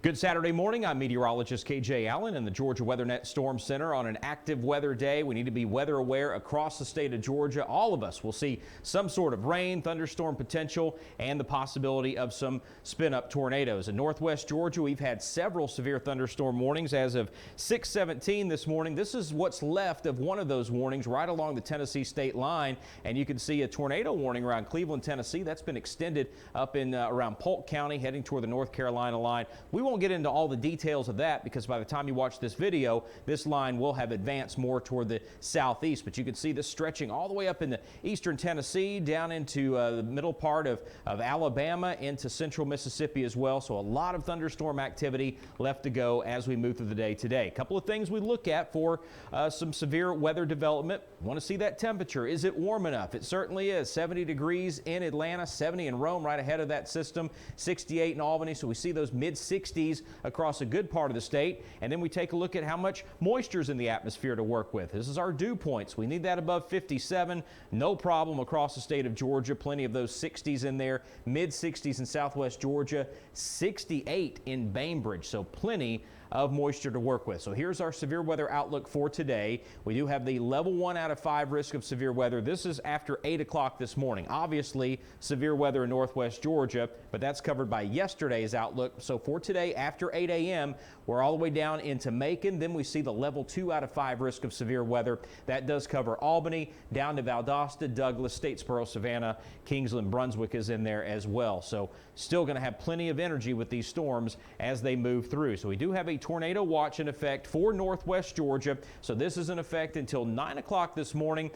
Good Saturday morning. I'm meteorologist KJ Allen in the Georgia WeatherNet Storm Center on an active weather day. We need to be weather aware across the state of Georgia. All of us will see some sort of rain, thunderstorm potential, and the possibility of some spin-up tornadoes. In northwest Georgia, we've had several severe thunderstorm warnings as of 6:17 this morning. This is what's left of one of those warnings right along the Tennessee state line, and you can see a tornado warning around Cleveland, Tennessee. That's been extended up in around Polk County, heading toward the North Carolina line. We won't get into all the details of that because by the time you watch this video, this line will have advanced more toward the southeast. But you can see this stretching all the way up into eastern Tennessee, down into the middle part of Alabama, into central Mississippi as well. So a lot of thunderstorm activity left to go as we move through the day today. A couple of things we look at for some severe weather development. Want to see that temperature. Is it warm enough? It certainly is. 70 degrees in Atlanta, 70 in Rome right ahead of that system, 68 in Albany. So we see those mid-60s across a good part of the state. And then we take a look at how much moisture is in the atmosphere to work with. This is our dew points. We need that above 57. No problem across the state of Georgia. Plenty of those 60s in there. Mid-60s in southwest Georgia. 68 in Bainbridge. So plenty of moisture to work with. So here's our severe weather outlook for today. We do have the level 1 out of 5 risk of severe weather. This is after 8 o'clock this morning. Obviously, severe weather in northwest Georgia, but that's covered by yesterday's outlook. So for today, after 8 a.m., we're all the way down into Macon. Then we see the level 2 out of 5 risk of severe weather. That does cover Albany, down to Valdosta, Douglas, Statesboro, Savannah, Kingsland, Brunswick is in there as well. So still going to have plenty of energy with these storms as they move through. So we do have a tornado watch in effect for northwest Georgia. So this is in effect until 9 o'clock this morning.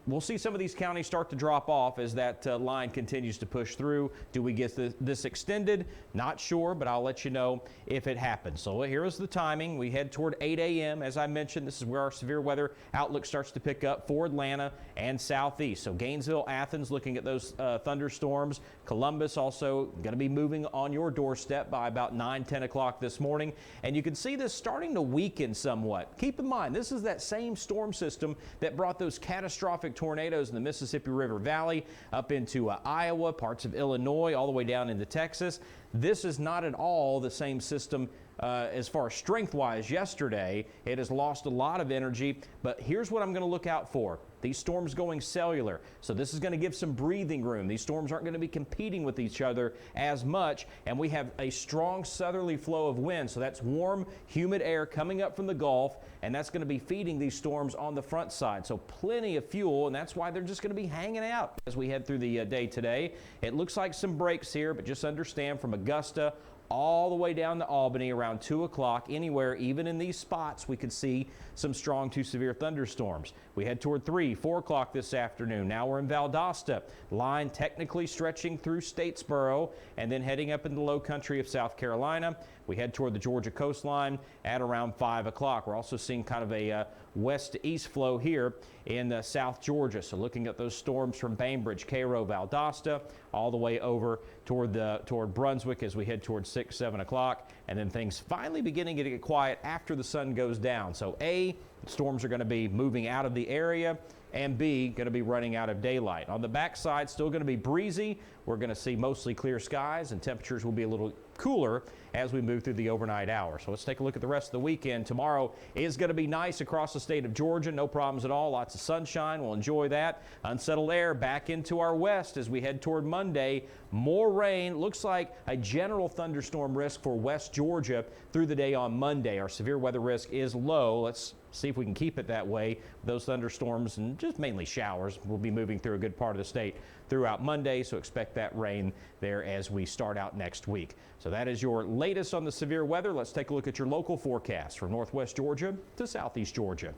We'll see some of these counties start to drop off as that line continues to push through. Do we get this extended? Not sure, but I'll let you know if it happens. So here is the timing. We head toward 8 a.m. As I mentioned, this is where our severe weather outlook starts to pick up for Atlanta and southeast. So Gainesville, Athens, looking at those thunderstorms. Columbus also going to be moving on your doorstep by about 9, 10 o'clock this morning. And you can see this starting to weaken somewhat. Keep in mind, this is that same storm system that brought those catastrophic tornadoes in the Mississippi River Valley up into Iowa, parts of Illinois, all the way down into Texas. This is not at all the same system as far as strength-wise yesterday. It has lost a lot of energy, but here's what I'm going to look out for. These storms going cellular, so this is going to give some breathing room. These storms aren't going to be competing with each other as much, and we have a strong southerly flow of wind, so that's warm, humid air coming up from the Gulf, and that's going to be feeding these storms on the front side. So plenty of fuel, and that's why they're just going to be hanging out as we head through the day today. It looks like some breaks here, but just understand from Augusta all the way down to Albany around 2 o'clock, anywhere, even in these spots, we could see some strong to severe thunderstorms. We head toward 3, 4 o'clock this afternoon. Now we're in Valdosta. Line technically stretching through Statesboro and then heading up into the low country of South Carolina. We head toward the Georgia coastline at around 5 o'clock. We're also seeing kind of a west to east flow here in South Georgia. So looking at those storms from Bainbridge, Cairo, Valdosta, all the way over toward Brunswick as we head toward 6, 7 o'clock. And then things finally beginning to get quiet after the sun goes down. So A, storms are going to be moving out of the area, and B, going to be running out of daylight. On the backside, still going to be breezy. We're going to see mostly clear skies, and temperatures will be a little cooler as we move through the overnight hours. So let's take a look at the rest of the weekend. Tomorrow is going to be nice across the state of Georgia. No problems at all. Lots of sunshine. We'll enjoy that. Unsettled air back into our west as we head toward Monday. More rain. Looks like a general thunderstorm risk for West Georgia through the day on Monday. Our severe weather risk is low. Let's see if we can keep it that way. Those thunderstorms and just mainly showers will be moving through a good part of the state throughout Monday, so expect that rain there as we start out next week. So that is your latest on the severe weather. Let's take a look at your local forecast from northwest Georgia to southeast Georgia.